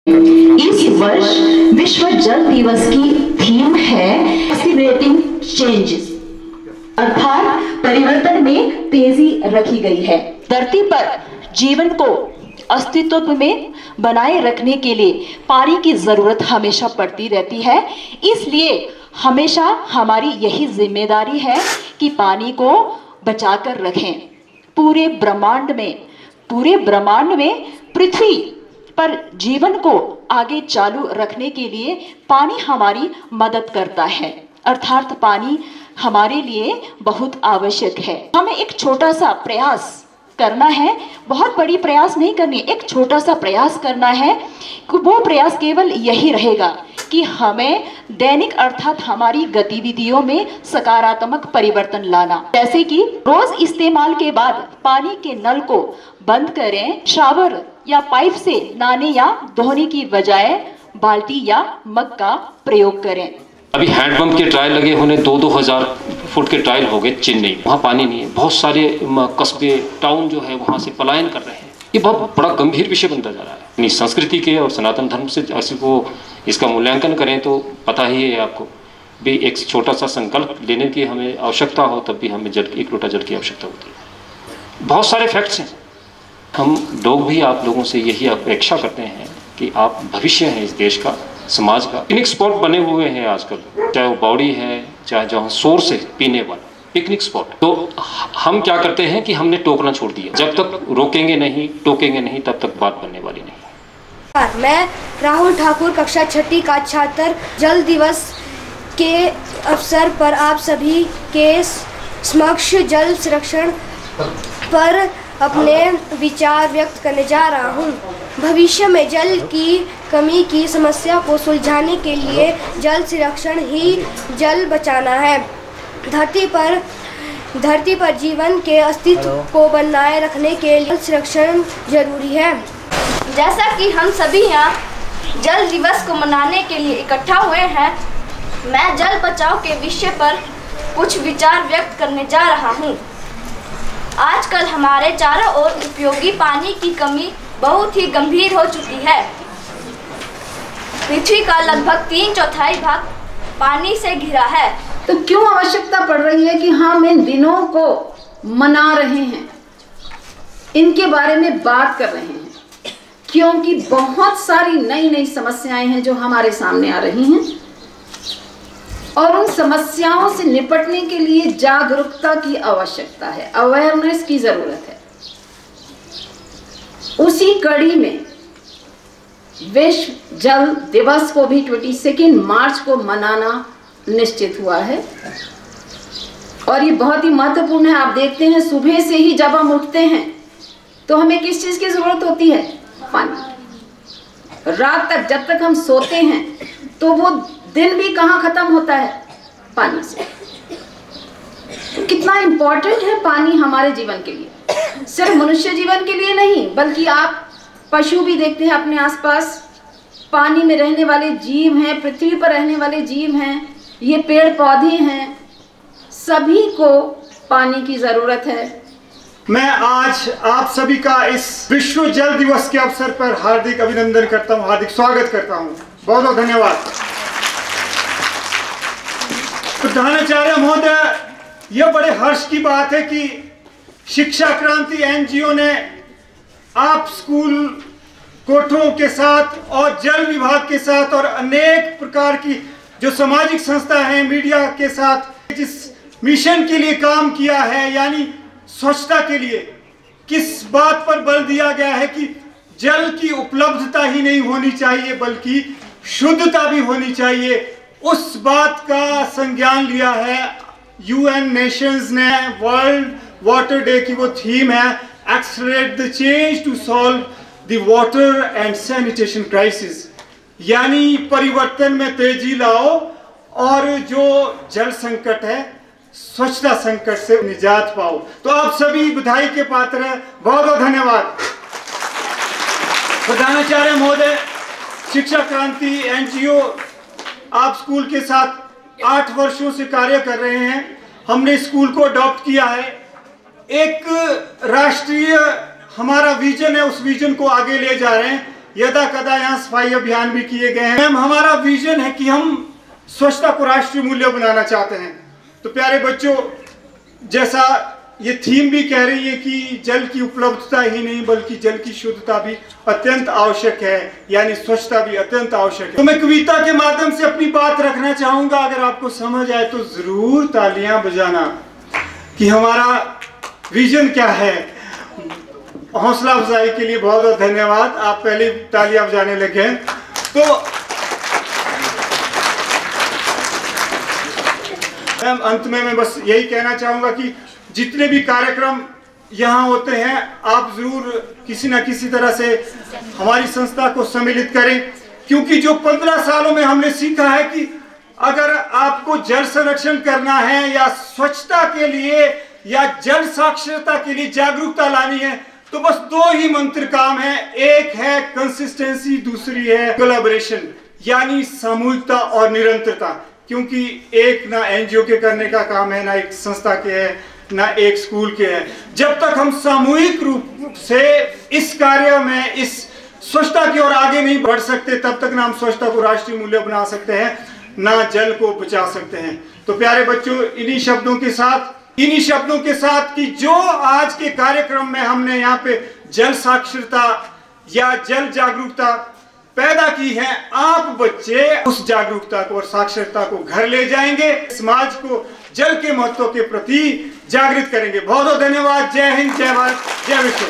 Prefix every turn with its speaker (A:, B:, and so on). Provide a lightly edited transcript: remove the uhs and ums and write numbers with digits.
A: इस वर्ष विश्व जल दिवस की थीम है एक्सीलरेटिंग चेंजेस, अर्थात परिवर्तन में तेजी रखी गई है। धरती पर जीवन को अस्तित्व में बनाए रखने के लिए पानी की जरूरत हमेशा पड़ती रहती है, इसलिए हमेशा हमारी यही जिम्मेदारी है कि पानी को बचाकर रखें। पूरे ब्रह्मांड में पृथ्वी पर जीवन को आगे चालू रखने के लिए पानी हमारी मदद करता है, अर्थात पानी हमारे लिए बहुत आवश्यक है। हमें एक छोटा सा प्रयास करना है, बहुत बड़ी प्रयास नहीं करनी, एक छोटा सा प्रयास करना है। वो प्रयास केवल यही रहेगा कि हमें दैनिक अर्थात हमारी गतिविधियों में सकारात्मक परिवर्तन लाना, जैसे कि रोज इस्तेमाल के बाद पानी के नल को बंद करें, शावर या पाइप से नहाने या धोने की बजाय बाल्टी या मग का प्रयोग करें।
B: अभी हैंडपंप के ट्रायल लगे होने 2-2 फुट के ट्रायल हो गए चेन्नई, वहाँ पानी नहीं है। बहुत सारे कस्बे टाउन जो है वहाँ से पलायन कर रहे हैं। ये बहुत बड़ा गंभीर विषय बनता जा रहा है। अपनी संस्कृति के और सनातन धर्म से ऐसे को इसका मूल्यांकन करें तो पता ही है आपको भी, एक छोटा सा संकल्प लेने की हमें आवश्यकता हो तब भी हमें एक लोटा जल की आवश्यकता होती है। बहुत सारे फैक्ट्स हैं। हम लोग भी आप लोगों से यही अपेक्षा करते हैं कि आप भविष्य हैं इस देश का, समाज का। पिकनिक स्पॉट बने हुए हैं आजकल, चाहे वो बावड़ी है, चाहे जहाँ सोर्स है पीने वाला पिकनिक स्पॉट। तो हम क्या करते हैं कि हमने टोकना छोड़ दिया। जब तक रोकेंगे नहीं, टोकेंगे नहीं, तब तक बात बनने वाली नहीं।
C: मैं राहुल ठाकुर, कक्षा 6ठी का छात्र, जल दिवस के अवसर पर आप सभी के समक्ष जल संरक्षण पर अपने विचार व्यक्त करने जा रहा हूँ। भविष्य में जल की कमी की समस्या को सुलझाने के लिए जल संरक्षण ही जल बचाना है। धरती पर जीवन के अस्तित्व को बनाए रखने के लिए संरक्षण जरूरी है।
D: जैसा कि हम सभी यहाँ जल दिवस को मनाने के लिए इकट्ठा हुए हैं, मैं जल बचाव के विषय पर कुछ विचार व्यक्त करने जा रहा हूँ। आजकल हमारे चारों ओर उपयोगी पानी की कमी बहुत ही गंभीर हो चुकी है। पृथ्वी का लगभग 3/4 भाग पानी से घिरा है।
E: तो क्यों आवश्यकता पड़ रही है कि हम इन दिनों को मना रहे हैं, इनके बारे में बात कर रहे हैं? क्योंकि बहुत सारी नई समस्याएं हैं जो हमारे सामने आ रही हैं और उन समस्याओं से निपटने के लिए जागरूकता की आवश्यकता है, अवेयरनेस की जरूरत है। उसी कड़ी में विश्व जल दिवस को भी 22 मार्च को मनाना निश्चित हुआ है और ये बहुत ही महत्वपूर्ण है। आप देखते हैं सुबह से ही जब हम उठते हैं तो हमें किस चीज की जरूरत होती है? पानी। रात तक जब तक हम सोते हैं तो वो दिन भी कहाँ खत्म होता है? पानी से। तो कितना इम्पोर्टेंट है पानी हमारे जीवन के लिए, सिर्फ मनुष्य जीवन के लिए नहीं, बल्कि आप पशु भी देखते हैं अपने आसपास, पानी में रहने वाले जीव हैं, पृथ्वी पर रहने वाले जीव हैं, ये पेड़ पौधे हैं, सभी को पानी की जरूरत है।
F: मैं आज आप सभी का इस विश्व जल दिवस के अवसर पर हार्दिक अभिनंदन करता हूँ, हार्दिक स्वागत करता हूँ। बहुत बहुत धन्यवाद। प्रधानाचार्य महोदय, यह बड़े हर्ष की बात है कि शिक्षा क्रांति एनजीओ ने आप स्कूल कोठों के साथ और जल विभाग के साथ और अनेक प्रकार की जो सामाजिक संस्था हैं, मीडिया के साथ जिस मिशन के लिए काम किया है, यानी स्वच्छता के लिए, किस बात पर बल दिया गया है कि जल की उपलब्धता ही नहीं होनी चाहिए बल्कि शुद्धता भी होनी चाहिए, उस बात का संज्ञान लिया है यूएन नेशंस ने। वर्ल्ड वाटर डे की वो थीम है accelerate the change to solve the water and sanitation crisis, यानी परिवर्तन में तेजी लाओ और जो जल संकट है, स्वच्छता संकट से निजात पाओ। तो आप सभी बधाई के पात्र हैं। बहुत बहुत धन्यवाद। प्रधानाचार्य महोदय, शिक्षा क्रांति एनजीओ आप स्कूल के साथ 8 वर्षों से कार्य कर रहे हैं। हमने स्कूल को अडॉप्ट किया है। एक राष्ट्रीय हमारा विजन है, उस विजन को आगे ले जा रहे हैं। यदा कदा यहाँ सफाई अभियान भी किए गए हैं। मैम, हमारा विजन है कि हम स्वच्छता को राष्ट्रीय मूल्य बनाना चाहते हैं। तो प्यारे बच्चों, जैसा ये थीम भी कह रही है कि जल की उपलब्धता ही नहीं बल्कि जल की शुद्धता भी अत्यंत आवश्यक है, यानी स्वच्छता भी अत्यंत आवश्यक है। तो मैं कविता के माध्यम से अपनी बात रखना चाहूंगा। अगर आपको समझ आए तो जरूर तालियां बजाना कि हमारा विजन क्या है। हौसला अफजाई के लिए बहुत बहुत धन्यवाद। आप पहले तालियां बजाने लगे। तो अंत में मैं बस यही कहना चाहूंगा कि जितने भी कार्यक्रम यहाँ होते हैं, आप जरूर किसी न किसी तरह से हमारी संस्था को सम्मिलित करें, क्योंकि जो 15 सालों में हमने सीखा है कि अगर आपको जल संरक्षण करना है या स्वच्छता के लिए या जल साक्षरता के लिए जागरूकता लानी है, तो बस 2 ही मंत्र काम है। एक है कंसिस्टेंसी, दूसरी है कोलैबोरेशन, यानी सामूहिकता और निरंतरता। क्योंकि एक ना एनजीओ के करने का काम है, ना एक संस्था के है, ना एक स्कूल के है। जब तक हम सामूहिक रूप से इस कार्य में, इस स्वच्छता की ओर आगे नहीं बढ़ सकते, तब तक ना हम स्वच्छता को राष्ट्रीय मूल्य बना सकते हैं, ना जल को बचा सकते हैं। तो प्यारे बच्चों, इन्हीं शब्दों के साथ कि जो आज के कार्यक्रम में हमने यहाँ पे जल साक्षरता या जल जागरूकता पैदा की है, आप बच्चे उस जागरूकता को और साक्षरता को घर ले जाएंगे, समाज को जल के महत्व के प्रति जागृत करेंगे। बहुत बहुत धन्यवाद। जय हिंद, जय भारत, जय विश्व।